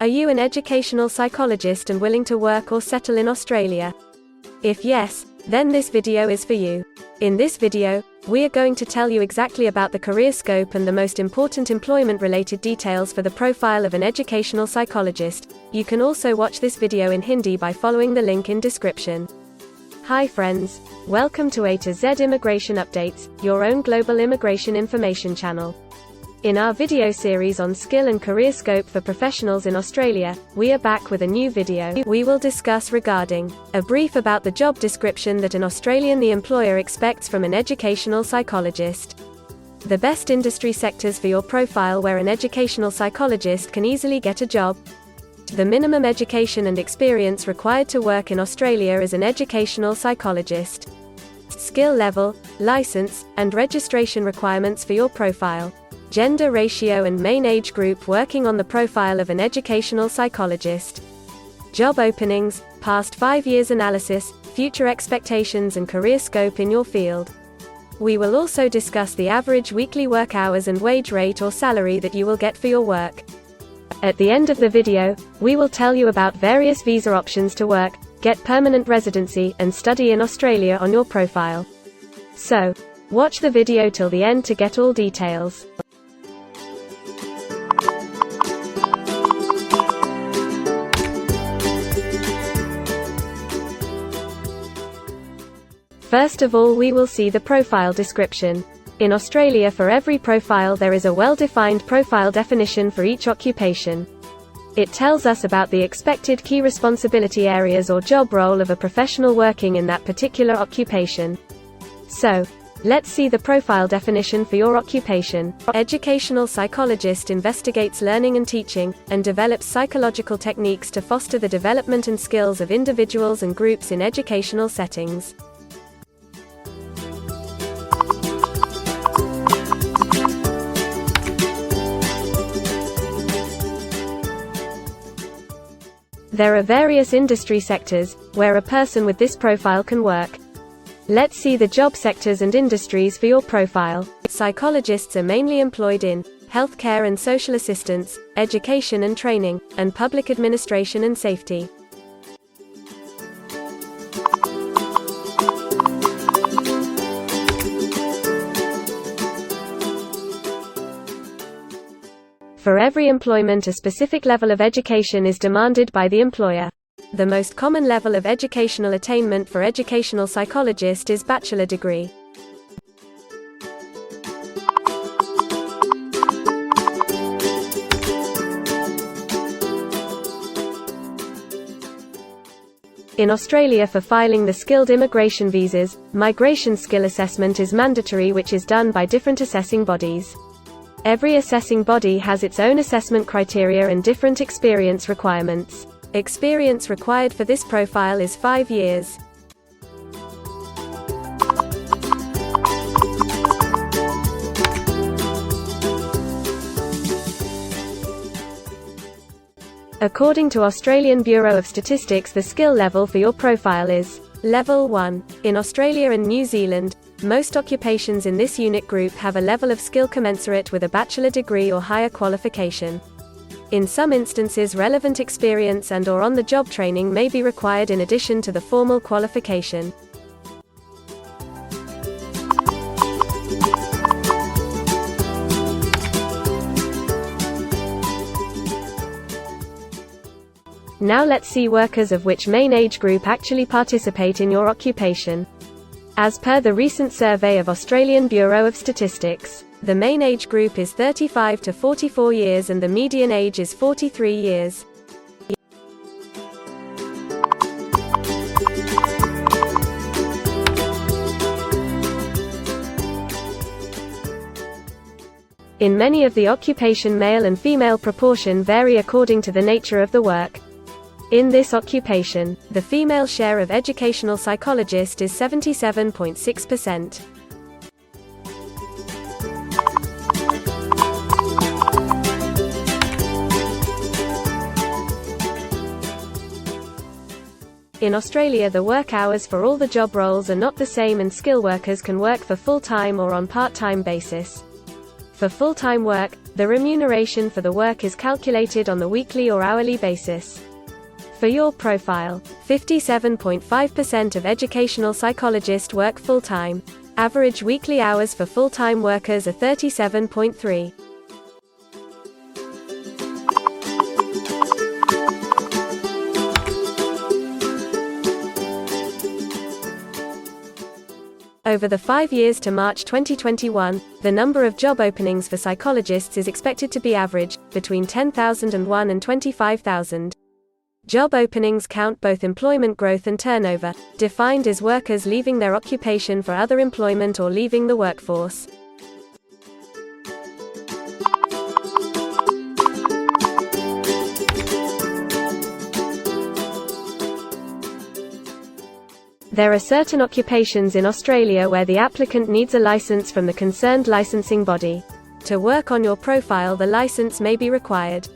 Are you an educational psychologist and willing to work or settle in Australia? If yes, then this video is for you. In this video, we are going to tell you exactly about the career scope and the most important employment-related details for the profile of an educational psychologist. You can also watch this video in Hindi by following the link in description. Hi friends, welcome to A to Z Immigration Updates, your own global immigration information channel. In our video series on skill and career scope for professionals in Australia, we are back with a new video. We will discuss regarding a brief about the job description that an Australian the employer expects from an educational psychologist, the best industry sectors for your profile where an educational psychologist can easily get a job, the minimum education and experience required to work in Australia as an educational psychologist, skill level, license, and registration requirements for your profile, gender ratio and main age group working on the profile of an educational psychologist, job openings, past 5 years analysis, future expectations and career scope in your field. We will also discuss the average weekly work hours and wage rate or salary that you will get for your work. At the end of the video, we will tell you about various visa options to work, get permanent residency, and study in Australia on your profile. So, watch the video till the end to get all details. First of all, we will see the profile description. In Australia, for every profile there is a well-defined profile definition for each occupation. It tells us about the expected key responsibility areas or job role of a professional working in that particular occupation. So, let's see the profile definition for your occupation. Educational psychologist investigates learning and teaching, and develops psychological techniques to foster the development and skills of individuals and groups in educational settings. There are various industry sectors where a person with this profile can work. Let's see the job sectors and industries for your profile. Psychologists are mainly employed in healthcare and social assistance, education and training, and public administration and safety. For every employment, a specific level of education is demanded by the employer. The most common level of educational attainment for educational psychologist is bachelor degree. In Australia, for filing the skilled immigration visas, migration skill assessment is mandatory, which is done by different assessing bodies. Every assessing body has its own assessment criteria and different experience requirements. Experience required for this profile is 5 years. According to Australian Bureau of Statistics, the skill level for your profile is Level 1. In Australia and New Zealand, most occupations in this unit group have a level of skill commensurate with a bachelor degree or higher qualification. In some instances, relevant experience and/or on-the-job training may be required in addition to the formal qualification. Now let's see workers of which main age group actually participate in your occupation. As per the recent survey of Australian Bureau of Statistics, the main age group is 35 to 44 years and the median age is 43 years. In many of the occupation, male and female proportion vary according to the nature of the work. In this occupation, the female share of educational psychologist is 77.6%. In Australia, the work hours for all the job roles are not the same, and skill workers can work for full-time or on part-time basis. For full-time work, The remuneration for the work is calculated on the weekly or hourly basis. For your profile, 57.5% of educational psychologists work full-time. Average weekly hours for full-time workers are 37.3. Over the 5 years to March 2021, the number of job openings for psychologists is expected to be average, between 10,001 and 25,000. Job openings count both employment growth and turnover, defined as workers leaving their occupation for other employment or leaving the workforce. There are certain occupations in Australia where the applicant needs a license from the concerned licensing body. To work on your profile, the license may be required.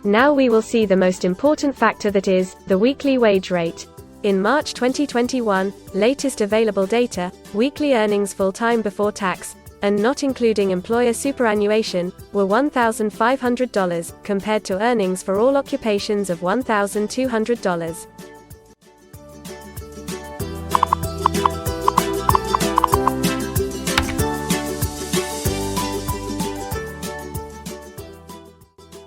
Now we will see the most important factor, that is, the weekly wage rate. In March 2021, latest available data, weekly earnings full-time before tax, and not including employer superannuation, were $1,500, compared to earnings for all occupations of $1,200.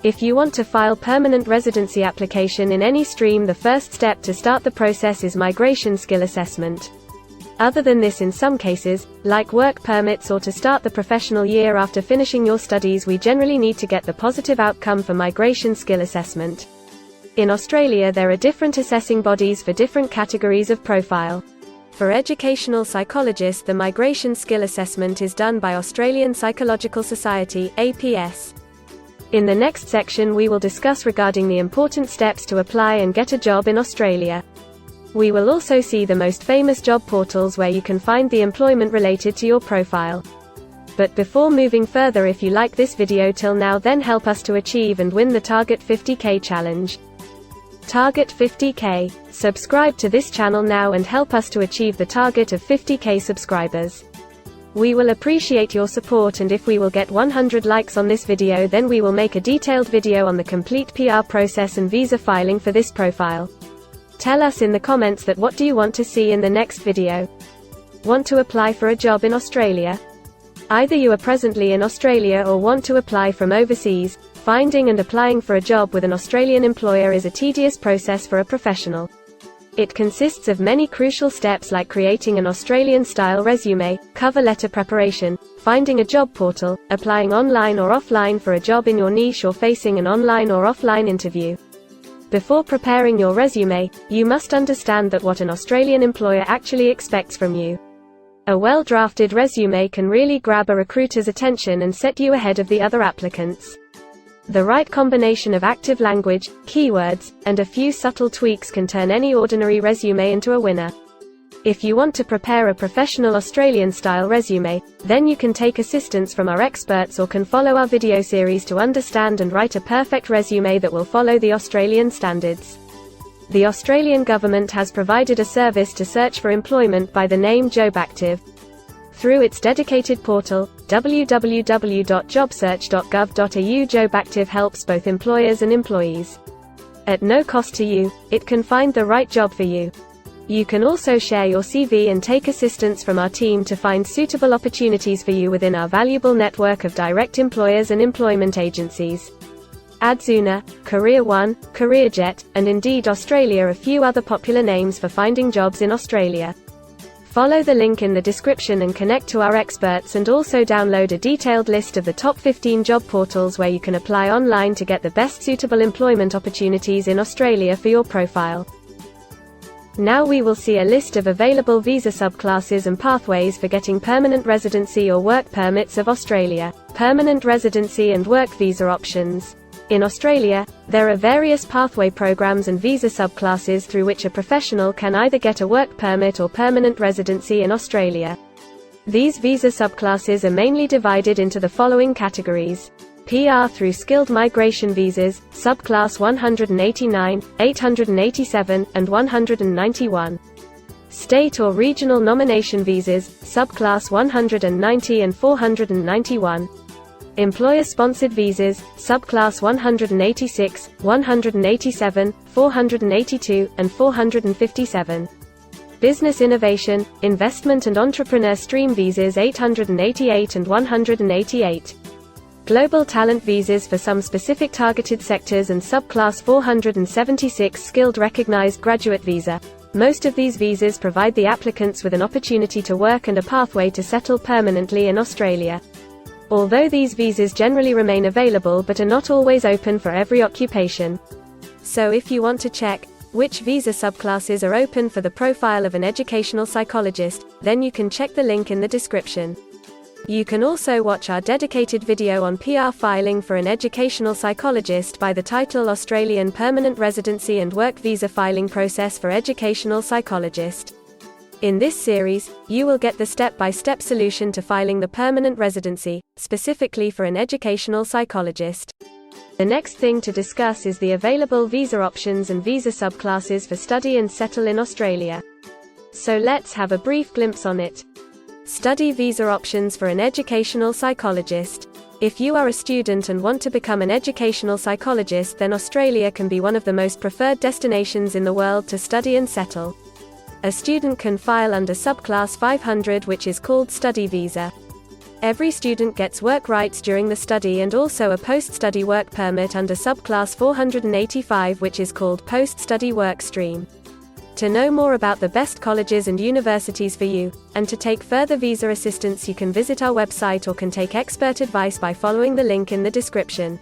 If you want to file permanent residency application in any stream, the first step to start the process is migration skill assessment. Other than this, in some cases, like work permits or to start the professional year after finishing your studies, we generally need to get the positive outcome for migration skill assessment. In Australia, there are different assessing bodies for different categories of profile. For educational psychologists, the migration skill assessment is done by Australian Psychological Society, APS. In the next section, we will discuss regarding the important steps to apply and get a job in Australia. We will also see the most famous job portals where you can find the employment related to your profile. But before moving further, if you like this video till now, then help us to achieve and win the Target 50K challenge. Target 50K. Subscribe to this channel now and help us to achieve the target of 50K subscribers. We will appreciate your support, and if we will get 100 likes on this video, then we will make a detailed video on the complete PR process and visa filing for this profile. Tell us in the comments that what do you want to see in the next video. Want to apply for a job in Australia? Either you are presently in Australia or want to apply from overseas. Finding and applying for a job with an Australian employer is a tedious process for a professional. It consists of many crucial steps like creating an Australian-style resume, cover letter preparation, finding a job portal, applying online or offline for a job in your niche, or facing an online or offline interview. Before preparing your resume, you must understand that what an Australian employer actually expects from you. A well-drafted resume can really grab a recruiter's attention and set you ahead of the other applicants. The right combination of active language, keywords, and a few subtle tweaks can turn any ordinary resume into a winner. If you want to prepare a professional Australian-style resume, then you can take assistance from our experts or can follow our video series to understand and write a perfect resume that will follow the Australian standards. The Australian government has provided a service to search for employment by the name JobActive. Through its dedicated portal, www.jobsearch.gov.au, JobActive helps both employers and employees. At no cost to you, it can find the right job for you. You can also share your CV and take assistance from our team to find suitable opportunities for you within our valuable network of direct employers and employment agencies. Adzuna, Career One, CareerJet, and Indeed Australia are a few other popular names for finding jobs in Australia. Follow the link in the description and connect to our experts, and also download a detailed list of the top 15 job portals where you can apply online to get the best suitable employment opportunities in Australia for your profile. Now we will see a list of available visa subclasses and pathways for getting permanent residency or work permits of Australia. Permanent residency and work visa options. In Australia, there are various pathway programs and visa subclasses through which a professional can either get a work permit or permanent residency in Australia. These visa subclasses are mainly divided into the following categories: PR through skilled migration visas, subclass 189, 887, and 191. State or regional nomination visas, subclass 190 and 491. Employer-sponsored visas, subclass 186, 187, 482, and 457. Business innovation, investment and entrepreneur stream visas 888 and 188. Global talent visas for some specific targeted sectors and subclass 476 skilled recognized graduate visa. Most of these visas provide the applicants with an opportunity to work and a pathway to settle permanently in Australia. Although these visas generally remain available but are not always open for every occupation. So if you want to check which visa subclasses are open for the profile of an educational psychologist, then you can check the link in the description. You can also watch our dedicated video on PR filing for an educational psychologist by the title Australian Permanent Residency and Work Visa Filing Process for Educational Psychologist. In this series, you will get the step-by-step solution to filing the permanent residency, specifically for an educational psychologist. The next thing to discuss is the available visa options and visa subclasses for study and settle in Australia. So let's have a brief glimpse on it. Study visa options for an educational psychologist. If you are a student and want to become an educational psychologist, then Australia can be one of the most preferred destinations in the world to study and settle. A student can file under subclass 500, which is called study visa. Every student gets work rights during the study and also a post-study work permit under subclass 485, which is called post-study work stream. To know more about the best colleges and universities for you, and to take further visa assistance, you can visit our website or can take expert advice by following the link in the description.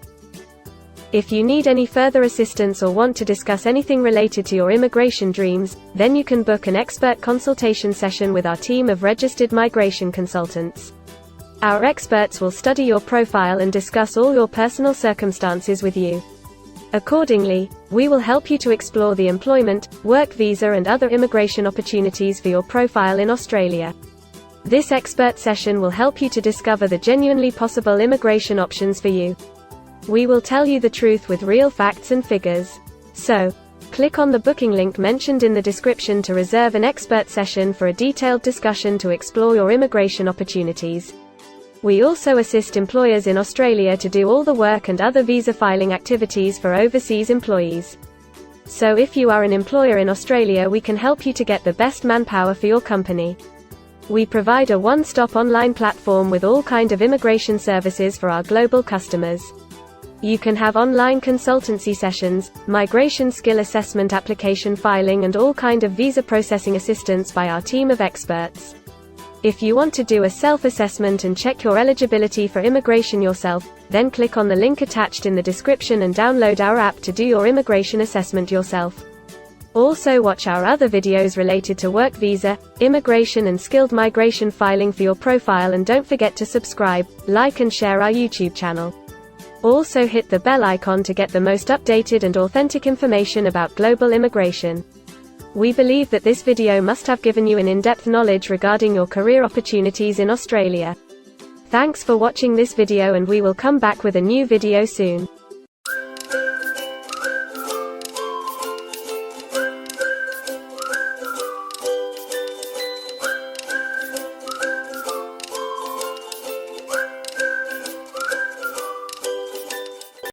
If you need any further assistance or want to discuss anything related to your immigration dreams, then you can book an expert consultation session with our team of registered migration consultants. Our experts will study your profile and discuss all your personal circumstances with you. Accordingly, we will help you to explore the employment, work visa and other immigration opportunities for your profile in Australia. This expert session will help you to discover the genuinely possible immigration options for you. We will tell you the truth with real facts and figures. So, click on the booking link mentioned in the description to reserve an expert session for a detailed discussion to explore your immigration opportunities. We also assist employers in Australia to do all the work and other visa filing activities for overseas employees. So if you are an employer in Australia, we can help you to get the best manpower for your company. We provide a one-stop online platform with all kinds of immigration services for our global customers. You can have online consultancy sessions, migration skill assessment, application filing and all kind of visa processing assistance by our team of experts. If you want to do a self-assessment and check your eligibility for immigration yourself, then click on the link attached in the description and download our app to do your immigration assessment yourself. Also watch our other videos related to work visa, immigration and skilled migration filing for your profile, and don't forget to subscribe, like and share our YouTube channel. Also hit the bell icon to get the most updated and authentic information about global immigration. We believe that this video must have given you an in-depth knowledge regarding your career opportunities in Australia. Thanks for watching this video, and we will come back with a new video soon.